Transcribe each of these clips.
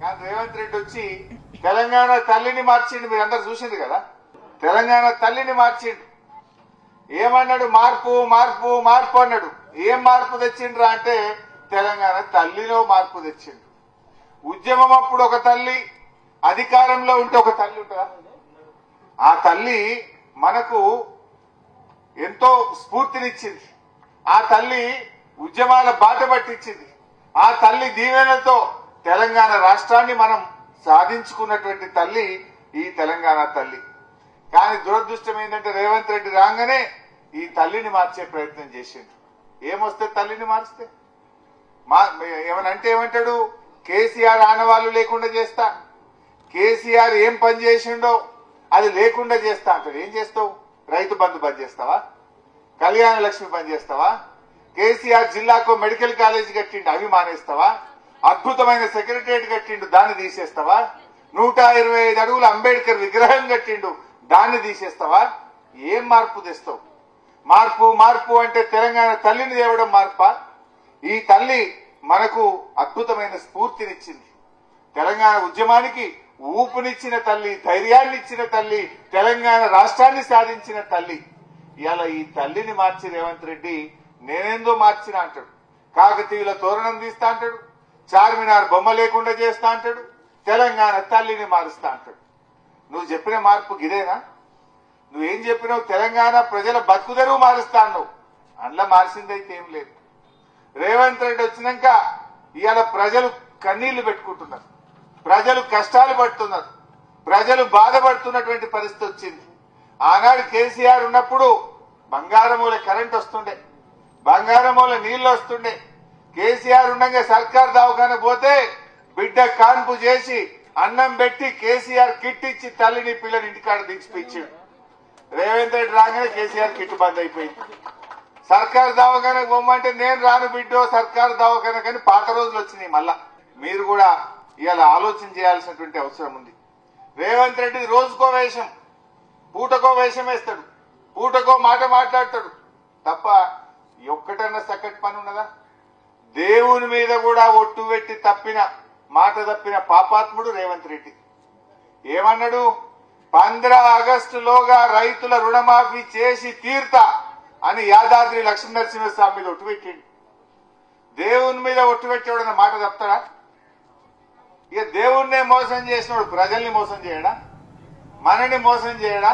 కానీ రేవంత్ రెడ్డి వచ్చి తెలంగాణ తల్లిని మార్చిండు. మీరు అందరు చూసిండు కదా, తెలంగాణ తల్లిని మార్చిండు. ఏమన్నాడు? మార్పు మార్పు మార్పు అన్నాడు. ఏం మార్పు తెచ్చిండ్రా అంటే తెలంగాణ తల్లిలో మార్పు తెచ్చిండు. ఉద్యమం అప్పుడు ఒక తల్లి, అధికారంలో ఉంటే ఒక తల్లి ఉంటుందా? ఆ తల్లి మనకు ఎంతో స్ఫూర్తినిచ్చింది. ఆ తల్లి ఉద్యమాల బాట పట్టించింది. ఆ తల్లి దీవెనతో తెలంగాణ రాష్ట్రాన్ని మనం సాధించుకున్నటువంటి తల్లి ఈ తెలంగాణ తల్లి. కానీ దురదృష్టం ఏంటంటే రేవంత్ రెడ్డి రాగానే ఈ తల్లిని మార్చే ప్రయత్నం చేసిండు. ఏమొస్తే తల్లిని మారిస్తే ఏమనంటే ఏమంటాడు? కేసీఆర్ ఆనవాళ్లు లేకుండా చేస్తా, కేసీఆర్ ఏం పని చేసిండో అది లేకుండా చేస్తా అంటాడు. ఏం చేస్తావు? రైతు బంధు బంద్ చేస్తావా? కళ్యాణ లక్ష్మి బంద్ చేస్తావా? కేసీఆర్ జిల్లాకు మెడికల్ కాలేజ్ కట్టిండు, అవి మానేస్తావా? అద్భుతమైన సెక్రటరియట్ కట్టిండు, దాన్ని తీసేస్తావా? 125 అడుగుల అంబేద్కర్ విగ్రహం కట్టిండు, దాన్ని తీసేస్తావా? ఏం మార్పు తెస్తావు? మార్పు మార్పు అంటే తెలంగాణ తల్లిని తేవడం మార్పా? ఈ తల్లి మనకు అద్భుతమైన స్ఫూర్తినిచ్చింది. తెలంగాణ ఉద్యమానికి ఊపునిచ్చిన తల్లి, ధైర్యాన్ని ఇచ్చిన తల్లి, తెలంగాణ రాష్ట్రాన్ని సాధించిన తల్లి. ఇలా ఈ తల్లిని మార్చి రేవంత్ రెడ్డి నేనేందో మార్చిన అంటాడు. కాకతీయుల తోరణం తీస్తా అంటాడు, చార్మినార్ బొమ్మ లేకుండా చేస్తా అంటాడు, తెలంగాణ తల్లిని మారుస్తా అంటాడు. నువ్వు చెప్పిన మార్పు గిదేనా? నువ్వేం చెప్పినావు? తెలంగాణ ప్రజల బతుకుదెరువు మారుస్తా అన్నావు. అందులో మార్చిందైతే ఏం లేదు. రేవంత్ రెడ్డి వచ్చినాక ఇవాళ ప్రజలు కన్నీళ్లు పెట్టుకుంటున్నారు, ప్రజలు కష్టాలు పడుతున్నారు, ప్రజలు బాధపడుతున్నటువంటి పరిస్థితి వచ్చింది. ఆనాడు కేసీఆర్ ఉన్నప్పుడు బంగారమూల కరెంట్ వస్తుండే, బంగారమూల నీళ్లు వస్తుండే. కేసీఆర్ ఉండగా సర్కార్ దవాఖాన పోతే బిడ్డ కాన్పు చేసి అన్నం పెట్టి కేసీఆర్ కిట్ ఇచ్చి తల్లిని పిల్లని ఇంటికాడ దించిపించాడు. రేవంత్ రెడ్డి రాగానే కేసీఆర్ కిట్ బంద్ అయిపోయింది. సర్కారు దవాఖానకు పోమంటే నేను రాను బిడ్డో సర్కారు దవాఖాన, కానీ పాత రోజులు వచ్చినాయి. మళ్ళా మీరు కూడా ఇవాళ ఆలోచన చేయాల్సినటువంటి అవసరం ఉంది. రేవంత్ రెడ్డి రోజుకో వేషం, పూటకో వేషం వేస్తాడు, పూటకో మాట మాట్లాడతాడు తప్ప ఒక్కటన్నా సకట్ పని ఉన్నదా? దేవుని మీద కూడా ఒట్టు పెట్టి మాట తప్పిన పాపాత్ముడు రేవంత్ రెడ్డి. ఏమన్నాడు? 15 ఆగస్టులోగా రైతుల రుణమాఫీ చేసి తీర్తా అని యాదాద్రి లక్ష్మీనరసింహస్వామి మీద ఒట్టు పెట్టిండు. దేవుని మీద ఒట్టు పెట్టేవాడన్న మాట తప్పుతాడా? ఇక దేవుణ్ణే మోసం చేసినవాడు ప్రజల్ని మోసం చేయడా? మనని మోసం చేయడా?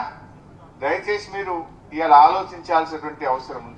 దయచేసి మీరు ఇవాళ ఆలోచించాల్సినటువంటి అవసరం ఉంది.